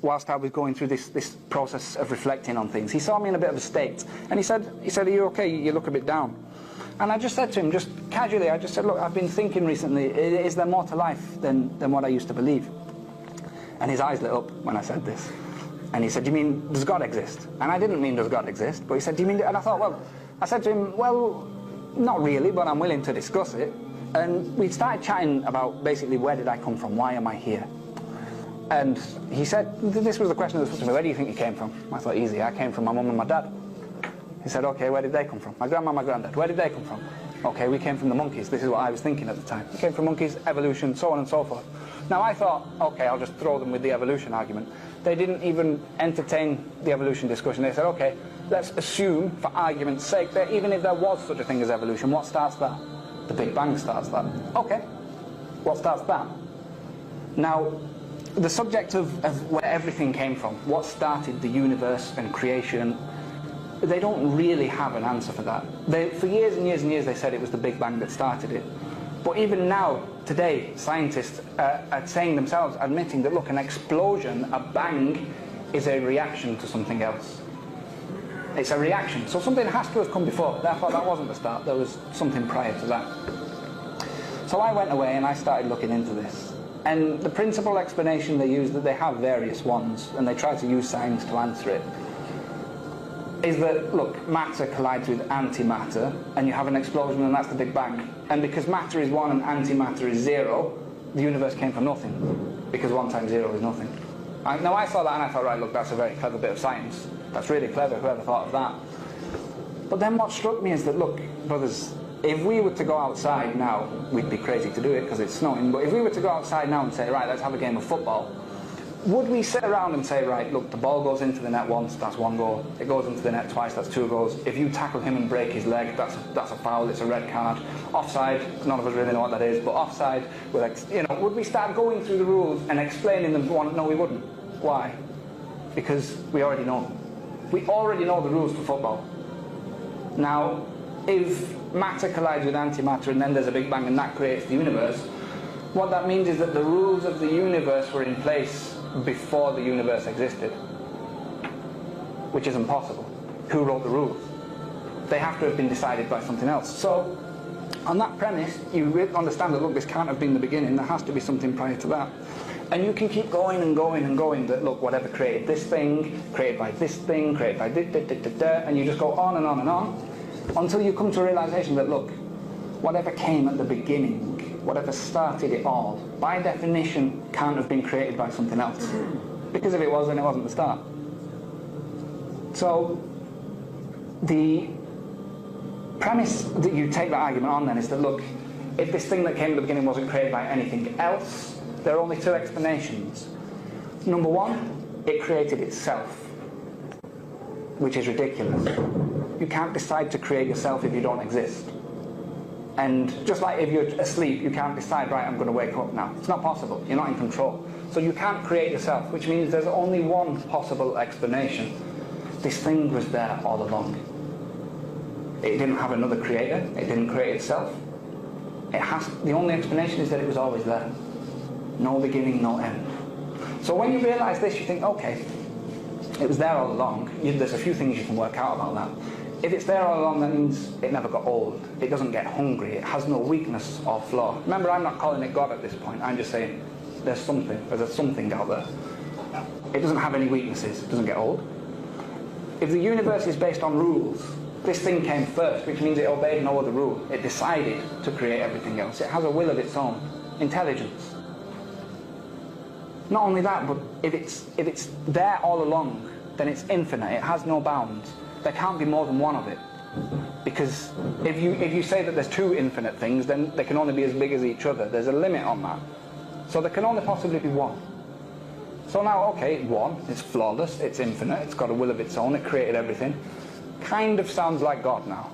whilst I was going through this process of reflecting on things. He saw me in a bit of a state, and he said, "Are you okay? You look a bit down." And I just said to him, just casually, I just said, "Look, I've been thinking recently, is there more to life than what I used to believe?" And his eyes lit up when I said this. And he said, "Do you mean, does God exist?" And I didn't mean, does God exist? But he said, "Do you mean," and I thought, well, I said to him, "Well, not really, but I'm willing to discuss it." And we started chatting about basically, where did I come from? Why am I here? And he said, this was the question that was put to me, "Where do you think you came from?" I thought, easy, I came from my mum and my dad. He said, "Okay, where did they come from?" "My grandma, my granddad." "Where did they come from?" "Okay, we came from the monkeys." This is what I was thinking at the time. We came from monkeys, evolution, so on and so forth. Now I thought, okay, I'll just throw them with the evolution argument. They didn't even entertain the evolution discussion. They said, okay, let's assume, for argument's sake, that even if there was such a thing as evolution, what starts that? The Big Bang starts that. Okay, what starts that? Now, the subject of where everything came from, what started the universe and creation, they don't really have an answer for that. For years and years and years they said it was the Big Bang that started it. But even now, today, scientists are saying themselves, admitting that, look, an explosion, a bang, is a reaction to something else. It's a reaction. So something has to have come before. Therefore, that wasn't the start. There was something prior to that. So I went away and I started looking into this. And the principal explanation they use, that they have various ones, and they try to use science to answer it, is that, look, matter collides with antimatter, and you have an explosion, and that's the Big Bang. And because matter is 1 and antimatter is 0, the universe came from nothing, because 1 times 0 is nothing. Now I saw that and I thought, right, look, that's a very clever bit of science. That's really clever, whoever thought of that. But then what struck me is that, look, brothers, if we were to go outside now, we'd be crazy to do it because it's snowing, but if we were to go outside now and say, right, let's have a game of football, would we sit around and say, right, look, the ball goes into the net once, that's 1 goal. It goes into the net twice, that's 2 goals. If you tackle him and break his leg, that's a foul, it's a red card. Offside, none of us really know what that is, but offside, would we start going through the rules and explaining them? No, we wouldn't. Why? Because we already know them. We already know the rules for football. Now, if matter collides with antimatter and then there's a Big Bang and that creates the universe, what that means is that the rules of the universe were in place before the universe existed, which isn't possible. Who wrote the rules? They have to have been decided by something else. So, on that premise, you understand that, look, this can't have been the beginning, there has to be something prior to that. And you can keep going and going and going, that, look, whatever created this thing, created by this thing, created by da, and you just go on and on and on, until you come to a realization that, look, whatever came at the beginning, whatever started it all, by definition, can't have been created by something else. Because if it was, then it wasn't the start. So, the premise that you take that argument on then is that, look, if this thing that came at the beginning wasn't created by anything else, there are only 2 explanations. Number 1, it created itself, which is ridiculous. You can't decide to create yourself if you don't exist. And just like if you're asleep, you can't decide, right, I'm going to wake up now. It's not possible. You're not in control. So you can't create yourself, which means there's only one possible explanation. This thing was there all along. It didn't have another creator. It didn't create itself. The only explanation is that it was always there. No beginning, no end. So when you realize this, you think, okay, it was there all along. There's a few things you can work out about that. If it's there all along, that means it never got old. It doesn't get hungry. It has no weakness or flaw. Remember, I'm not calling it God at this point. I'm just saying there's something out there. It doesn't have any weaknesses. It doesn't get old. If the universe is based on rules, this thing came first, which means it obeyed no other rule. It decided to create everything else. It has a will of its own. Intelligence. Not only that, but if it's there all along, then it's infinite. It has no bounds. There can't be more than one of it. Because if you say that there's 2 infinite things, then they can only be as big as each other. There's a limit on that. So there can only possibly be 1. So now, okay, 1, it's flawless, it's infinite, it's got a will of its own, it created everything. Kind of sounds like God now.